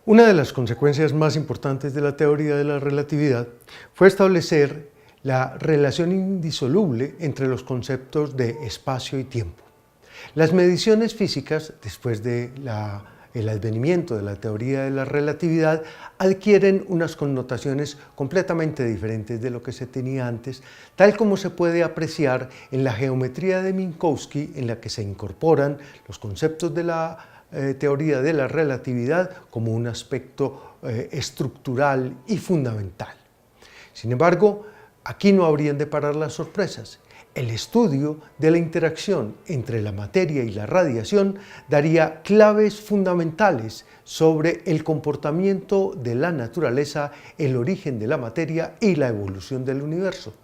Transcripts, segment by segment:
Una de las consecuencias más importantes de la teoría de la relatividad fue establecer la relación indisoluble entre los conceptos de espacio y tiempo. Las mediciones físicas, después de el advenimiento de la teoría de la relatividad, adquieren unas connotaciones completamente diferentes de lo que se tenía antes, tal como se puede apreciar en la geometría de Minkowski, en la que se incorporan los conceptos de la teoría de la relatividad como un aspecto estructural y fundamental. Sin embargo, aquí no habrían de parar las sorpresas. El estudio de la interacción entre la materia y la radiación daría claves fundamentales sobre el comportamiento de la naturaleza, el origen de la materia y la evolución del universo.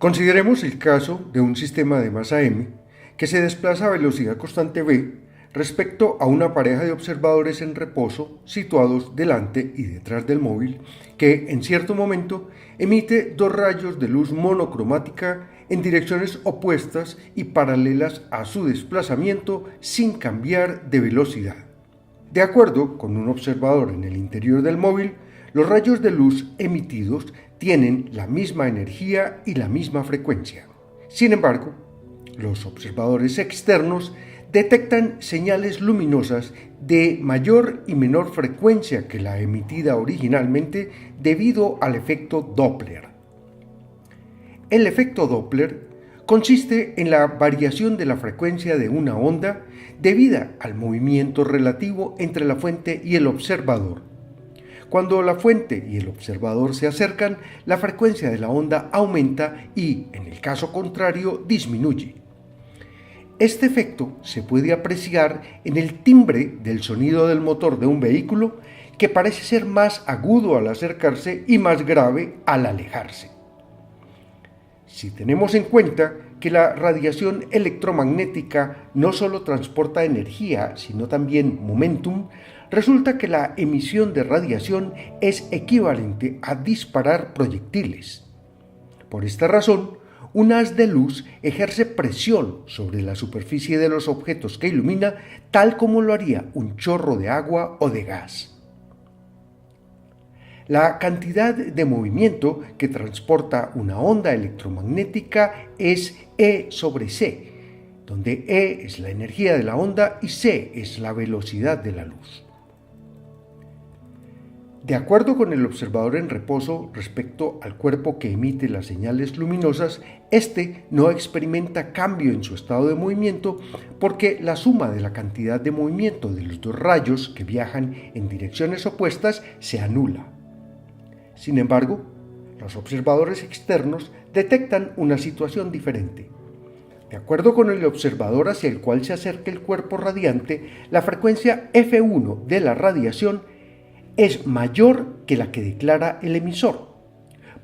Consideremos el caso de un sistema de masa m que se desplaza a velocidad constante v respecto a una pareja de observadores en reposo situados delante y detrás del móvil que en cierto momento emite dos rayos de luz monocromática en direcciones opuestas y paralelas a su desplazamiento sin cambiar de velocidad. De acuerdo con un observador en el interior del móvil, los rayos de luz emitidos tienen la misma energía y la misma frecuencia. Sin embargo, los observadores externos detectan señales luminosas de mayor y menor frecuencia que la emitida originalmente debido al efecto Doppler. El efecto Doppler consiste en la variación de la frecuencia de una onda debida al movimiento relativo entre la fuente y el observador. Cuando la fuente y el observador se acercan, la frecuencia de la onda aumenta y, en el caso contrario, disminuye. Este efecto se puede apreciar en el timbre del sonido del motor de un vehículo, que parece ser más agudo al acercarse y más grave al alejarse. Si tenemos en cuenta que la radiación electromagnética no solo transporta energía, sino también momentum, resulta que la emisión de radiación es equivalente a disparar proyectiles. Por esta razón, un haz de luz ejerce presión sobre la superficie de los objetos que ilumina, tal como lo haría un chorro de agua o de gas. La cantidad de movimiento que transporta una onda electromagnética es E sobre c, donde E es la energía de la onda y c es la velocidad de la luz. De acuerdo con el observador en reposo respecto al cuerpo que emite las señales luminosas, este no experimenta cambio en su estado de movimiento porque la suma de la cantidad de movimiento de los dos rayos que viajan en direcciones opuestas se anula. Sin embargo, los observadores externos detectan una situación diferente. De acuerdo con el observador hacia el cual se acerca el cuerpo radiante, la frecuencia F1 de la radiación es mayor que la que declara el emisor.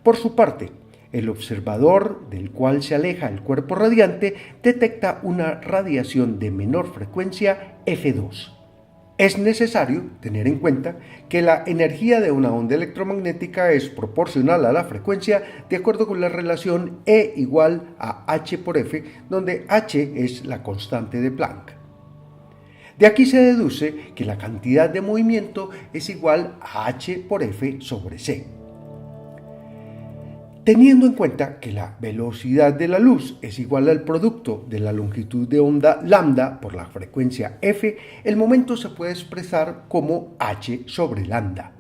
Por su parte, el observador del cual se aleja el cuerpo radiante detecta una radiación de menor frecuencia F2. Es necesario tener en cuenta que la energía de una onda electromagnética es proporcional a la frecuencia de acuerdo con la relación E igual a h por f, donde h es la constante de Planck. De aquí se deduce que la cantidad de movimiento es igual a h por f sobre c. Teniendo en cuenta que la velocidad de la luz es igual al producto de la longitud de onda lambda por la frecuencia f, el momento se puede expresar como h sobre lambda.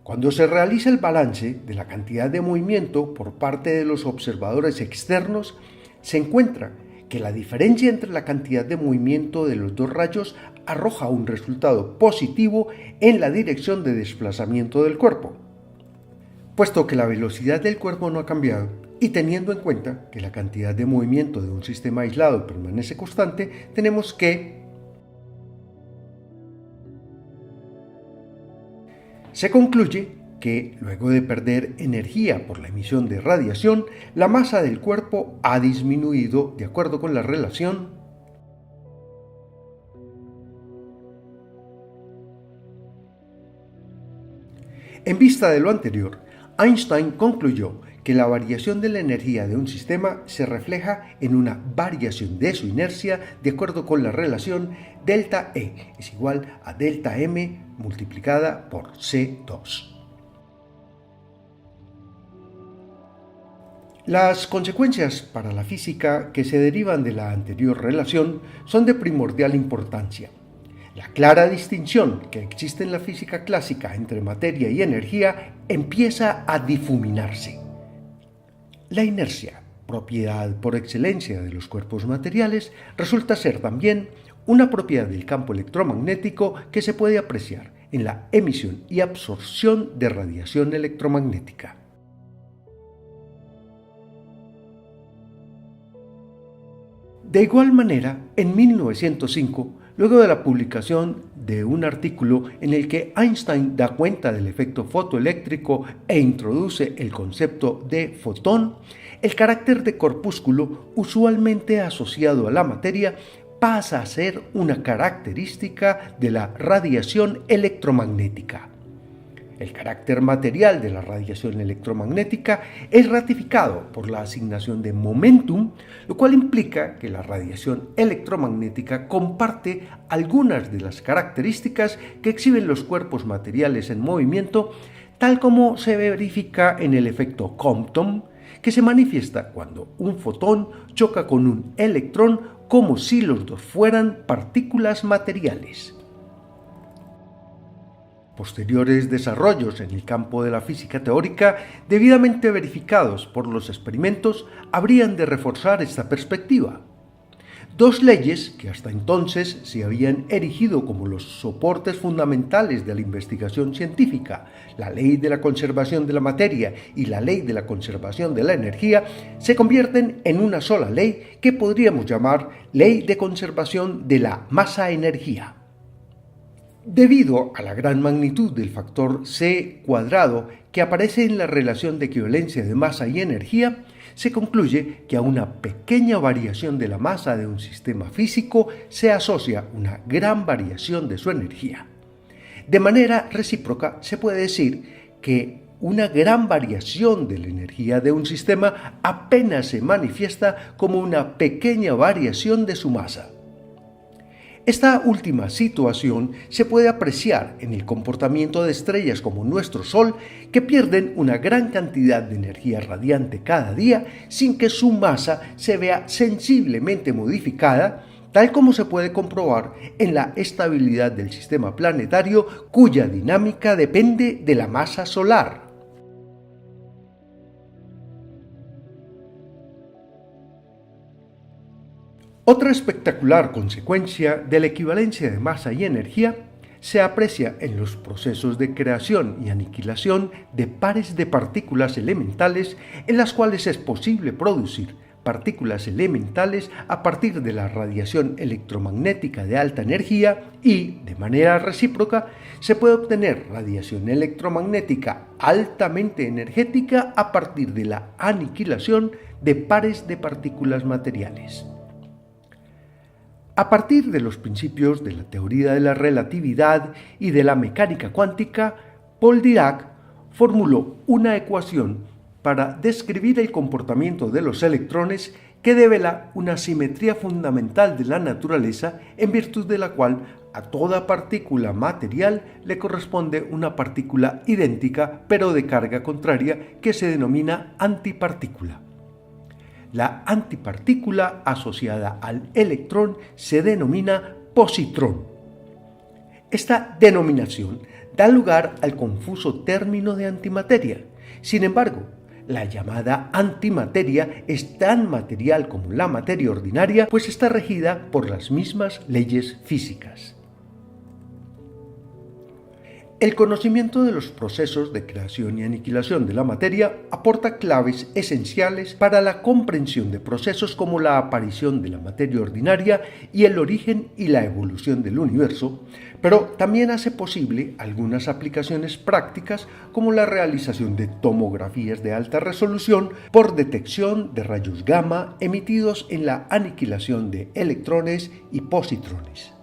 Cuando se realiza el balance de la cantidad de movimiento por parte de los observadores externos, se encuentra que la diferencia entre la cantidad de movimiento de los dos rayos arroja un resultado positivo en la dirección de desplazamiento del cuerpo. Puesto que la velocidad del cuerpo no ha cambiado y teniendo en cuenta que la cantidad de movimiento de un sistema aislado permanece constante, tenemos que se concluye que, luego de perder energía por la emisión de radiación, la masa del cuerpo ha disminuido de acuerdo con la relación En vista de lo anterior, Einstein concluyó que la variación de la energía de un sistema se refleja en una variación de su inercia de acuerdo con la relación delta E es igual a delta M multiplicada por C2. Las consecuencias para la física que se derivan de la anterior relación son de primordial importancia. La clara distinción que existe en la física clásica entre materia y energía empieza a difuminarse. La inercia, propiedad por excelencia de los cuerpos materiales, resulta ser también una propiedad del campo electromagnético que se puede apreciar en la emisión y absorción de radiación electromagnética. De igual manera, en 1905, luego de la publicación de un artículo en el que Einstein da cuenta del efecto fotoeléctrico e introduce el concepto de fotón, el carácter de corpúsculo usualmente asociado a la materia pasa a ser una característica de la radiación electromagnética. El carácter material de la radiación electromagnética es ratificado por la asignación de momentum, lo cual implica que la radiación electromagnética comparte algunas de las características que exhiben los cuerpos materiales en movimiento, tal como se verifica en el efecto Compton, que se manifiesta cuando un fotón choca con un electrón como si los dos fueran partículas materiales. Posteriores desarrollos en el campo de la física teórica, debidamente verificados por los experimentos, habrían de reforzar esta perspectiva. Dos leyes que hasta entonces se habían erigido como los soportes fundamentales de la investigación científica, la ley de la conservación de la materia y la ley de la conservación de la energía, se convierten en una sola ley que podríamos llamar ley de conservación de la masa-energía. Debido a la gran magnitud del factor C cuadrado que aparece en la relación de equivalencia de masa y energía, se concluye que a una pequeña variación de la masa de un sistema físico se asocia una gran variación de su energía. De manera recíproca, se puede decir que una gran variación de la energía de un sistema apenas se manifiesta como una pequeña variación de su masa. Esta última situación se puede apreciar en el comportamiento de estrellas como nuestro Sol, que pierden una gran cantidad de energía radiante cada día sin que su masa se vea sensiblemente modificada, tal como se puede comprobar en la estabilidad del sistema planetario, cuya dinámica depende de la masa solar. Otra espectacular consecuencia de la equivalencia de masa y energía se aprecia en los procesos de creación y aniquilación de pares de partículas elementales en las cuales es posible producir partículas elementales a partir de la radiación electromagnética de alta energía y, de manera recíproca, se puede obtener radiación electromagnética altamente energética a partir de la aniquilación de pares de partículas materiales. A partir de los principios de la teoría de la relatividad y de la mecánica cuántica, Paul Dirac formuló una ecuación para describir el comportamiento de los electrones que devela una simetría fundamental de la naturaleza, en virtud de la cual a toda partícula material le corresponde una partícula idéntica pero de carga contraria que se denomina antipartícula. La antipartícula asociada al electrón se denomina positrón. Esta denominación da lugar al confuso término de antimateria. Sin embargo, la llamada antimateria es tan material como la materia ordinaria, pues está regida por las mismas leyes físicas. El conocimiento de los procesos de creación y aniquilación de la materia aporta claves esenciales para la comprensión de procesos como la aparición de la materia ordinaria y el origen y la evolución del universo, pero también hace posible algunas aplicaciones prácticas como la realización de tomografías de alta resolución por detección de rayos gamma emitidos en la aniquilación de electrones y positrones.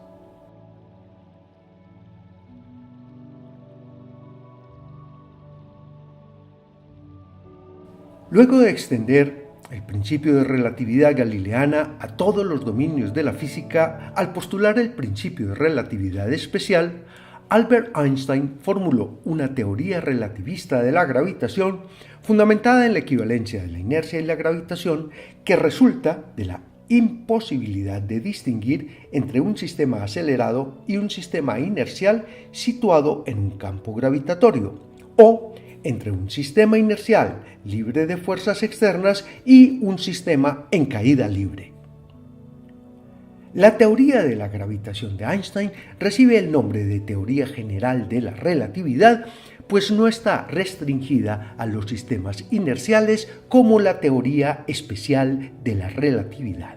Luego de extender el principio de relatividad galileana a todos los dominios de la física, al postular el principio de relatividad especial, Albert Einstein formuló una teoría relativista de la gravitación fundamentada en la equivalencia de la inercia y la gravitación, que resulta de la imposibilidad de distinguir entre un sistema acelerado y un sistema inercial situado en un campo gravitatorio, o entre un sistema inercial libre de fuerzas externas y un sistema en caída libre. La teoría de la gravitación de Einstein recibe el nombre de teoría general de la relatividad, pues no está restringida a los sistemas inerciales como la teoría especial de la relatividad.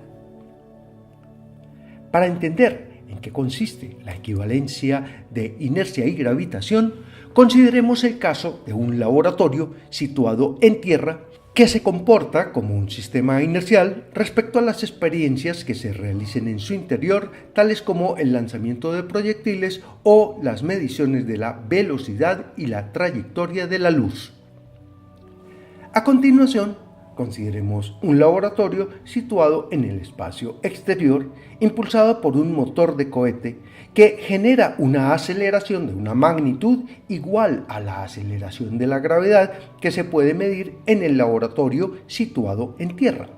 Para entender en qué consiste la equivalencia de inercia y gravitación, consideremos el caso de un laboratorio situado en tierra que se comporta como un sistema inercial respecto a las experiencias que se realicen en su interior, tales como el lanzamiento de proyectiles o las mediciones de la velocidad y la trayectoria de la luz. A continuación, consideremos un laboratorio situado en el espacio exterior, impulsado por un motor de cohete que genera una aceleración de una magnitud igual a la aceleración de la gravedad que se puede medir en el laboratorio situado en tierra.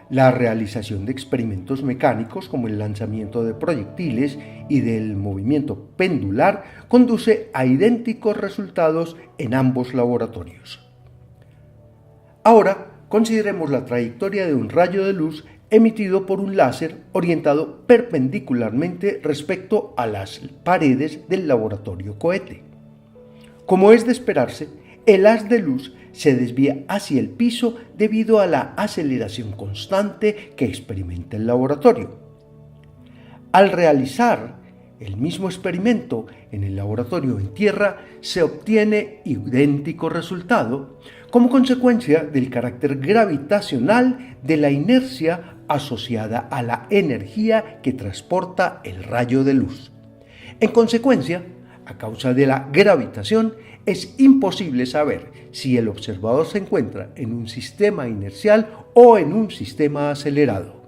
La realización de experimentos mecánicos como el lanzamiento de proyectiles y del movimiento pendular conduce a idénticos resultados en ambos laboratorios. Ahora consideremos la trayectoria de un rayo de luz emitido por un láser orientado perpendicularmente respecto a las paredes del laboratorio cohete. Como es de esperarse, el haz de luz se desvía hacia el piso debido a la aceleración constante que experimenta el laboratorio. Al realizar el mismo experimento en el laboratorio en tierra, se obtiene idéntico resultado como consecuencia del carácter gravitacional de la inercia asociada a la energía que transporta el rayo de luz. En consecuencia, a causa de la gravitación, es imposible saber si el observador se encuentra en un sistema inercial o en un sistema acelerado.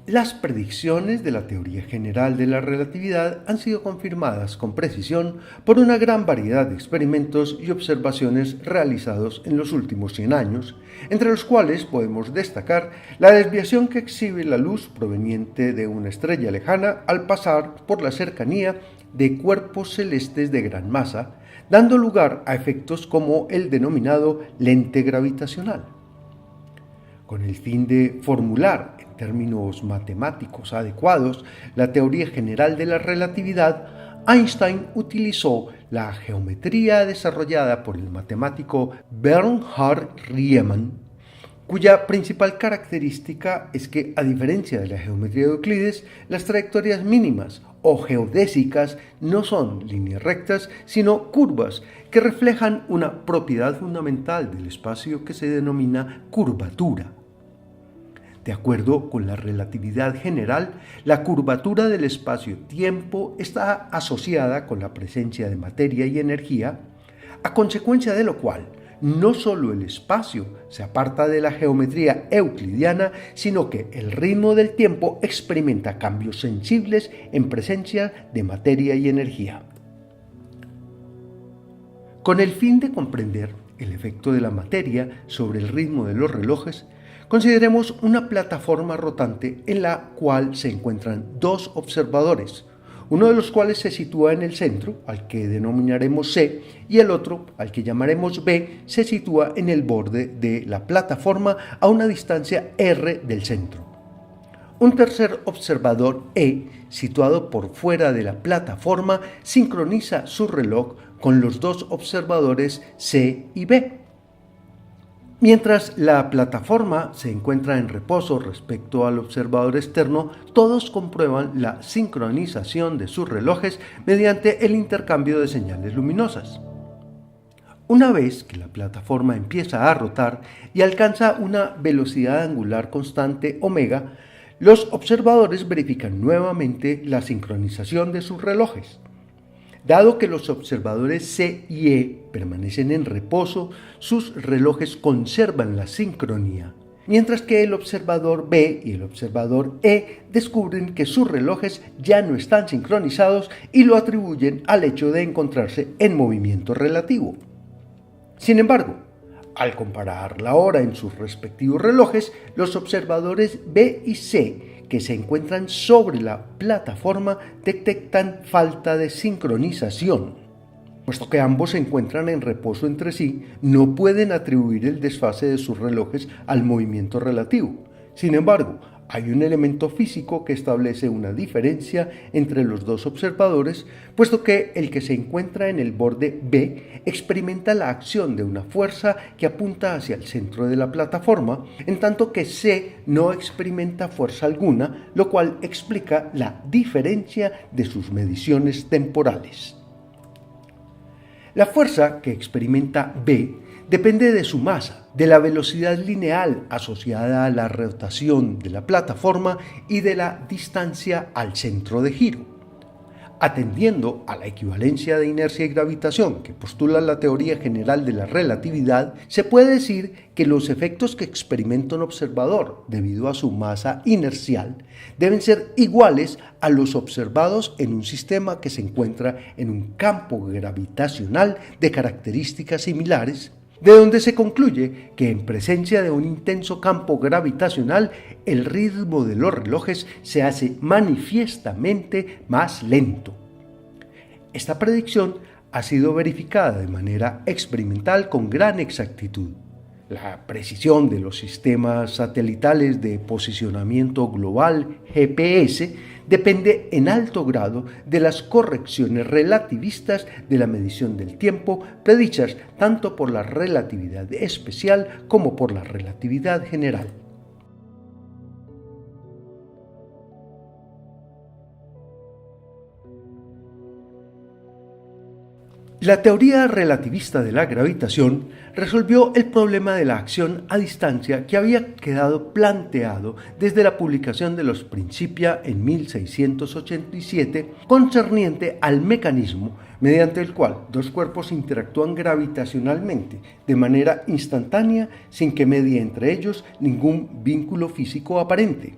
Las predicciones de la teoría general de la relatividad han sido confirmadas con precisión por una gran variedad de experimentos y observaciones realizados en los últimos 100 años, entre los cuales podemos destacar la desviación que exhibe la luz proveniente de una estrella lejana al pasar por la cercanía de cuerpos celestes de gran masa, dando lugar a efectos como el denominado lente gravitacional. Con el fin de formular en términos matemáticos adecuados la teoría general de la relatividad, Einstein utilizó la geometría desarrollada por el matemático Bernhard Riemann, cuya principal característica es que, a diferencia de la geometría de Euclides, las trayectorias mínimas o geodésicas no son líneas rectas, sino curvas que reflejan una propiedad fundamental del espacio que se denomina curvatura. De acuerdo con la relatividad general, la curvatura del espacio-tiempo está asociada con la presencia de materia y energía, a consecuencia de lo cual no solo el espacio se aparta de la geometría euclidiana, sino que el ritmo del tiempo experimenta cambios sensibles en presencia de materia y energía. Con el fin de comprender el efecto de la materia sobre el ritmo de los relojes, consideremos una plataforma rotante en la cual se encuentran dos observadores, uno de los cuales se sitúa en el centro, al que denominaremos C, y el otro, al que llamaremos B, se sitúa en el borde de la plataforma a una distancia R del centro. Un tercer observador E, situado por fuera de la plataforma, sincroniza su reloj con los dos observadores C y B. Mientras la plataforma se encuentra en reposo respecto al observador externo, todos comprueban la sincronización de sus relojes mediante el intercambio de señales luminosas. Una vez que la plataforma empieza a rotar y alcanza una velocidad angular constante omega, los observadores verifican nuevamente la sincronización de sus relojes. Dado que los observadores C y E permanecen en reposo, sus relojes conservan la sincronía, mientras que el observador B y el observador E descubren que sus relojes ya no están sincronizados y lo atribuyen al hecho de encontrarse en movimiento relativo. Sin embargo, al comparar la hora en sus respectivos relojes, los observadores B y C que se encuentran sobre la plataforma detectan falta de sincronización. Puesto que ambos se encuentran en reposo entre sí, no pueden atribuir el desfase de sus relojes al movimiento relativo. Sin embargo, hay un elemento físico que establece una diferencia entre los dos observadores, puesto que el que se encuentra en el borde B experimenta la acción de una fuerza que apunta hacia el centro de la plataforma, en tanto que C no experimenta fuerza alguna, lo cual explica la diferencia de sus mediciones temporales. La fuerza que experimenta B depende de su masa, de la velocidad lineal asociada a la rotación de la plataforma y de la distancia al centro de giro. Atendiendo a la equivalencia de inercia y gravitación que postula la teoría general de la relatividad, se puede decir que los efectos que experimenta un observador debido a su masa inercial deben ser iguales a los observados en un sistema que se encuentra en un campo gravitacional de características similares, de donde se concluye que en presencia de un intenso campo gravitacional, el ritmo de los relojes se hace manifiestamente más lento. Esta predicción ha sido verificada de manera experimental con gran exactitud. La precisión de los sistemas satelitales de posicionamiento global GPS depende en alto grado de las correcciones relativistas de la medición del tiempo predichas tanto por la relatividad especial como por la relatividad general. La teoría relativista de la gravitación resolvió el problema de la acción a distancia que había quedado planteado desde la publicación de los Principia en 1687, concerniente al mecanismo mediante el cual dos cuerpos interactúan gravitacionalmente de manera instantánea sin que medie entre ellos ningún vínculo físico aparente.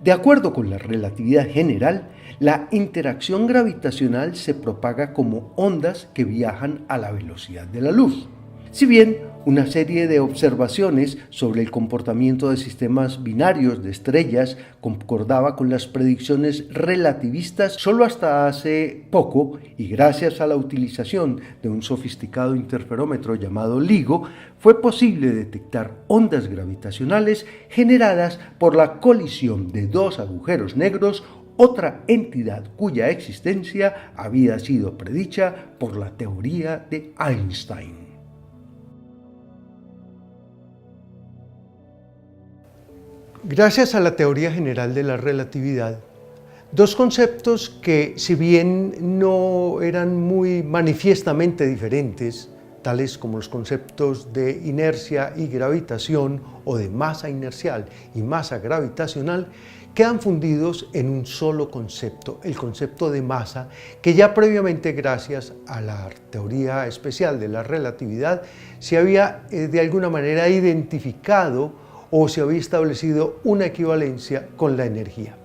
De acuerdo con la relatividad general, la interacción gravitacional se propaga como ondas que viajan a la velocidad de la luz. Si bien una serie de observaciones sobre el comportamiento de sistemas binarios de estrellas concordaba con las predicciones relativistas solo hasta hace poco, y gracias a la utilización de un sofisticado interferómetro llamado LIGO, fue posible detectar ondas gravitacionales generadas por la colisión de dos agujeros negros, otra entidad cuya existencia había sido predicha por la teoría de Einstein. Gracias a la teoría general de la relatividad, dos conceptos que, si bien no eran muy manifiestamente diferentes, tales como los conceptos de inercia y gravitación o de masa inercial y masa gravitacional, quedan fundidos en un solo concepto, el concepto de masa, que ya previamente, gracias a la teoría especial de la relatividad, se había de alguna manera identificado o se había establecido una equivalencia con la energía.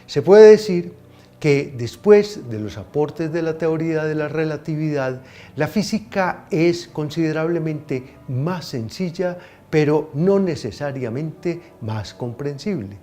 Se puede decir que después de los aportes de la teoría de la relatividad, la física es considerablemente más sencilla, pero no necesariamente más comprensible.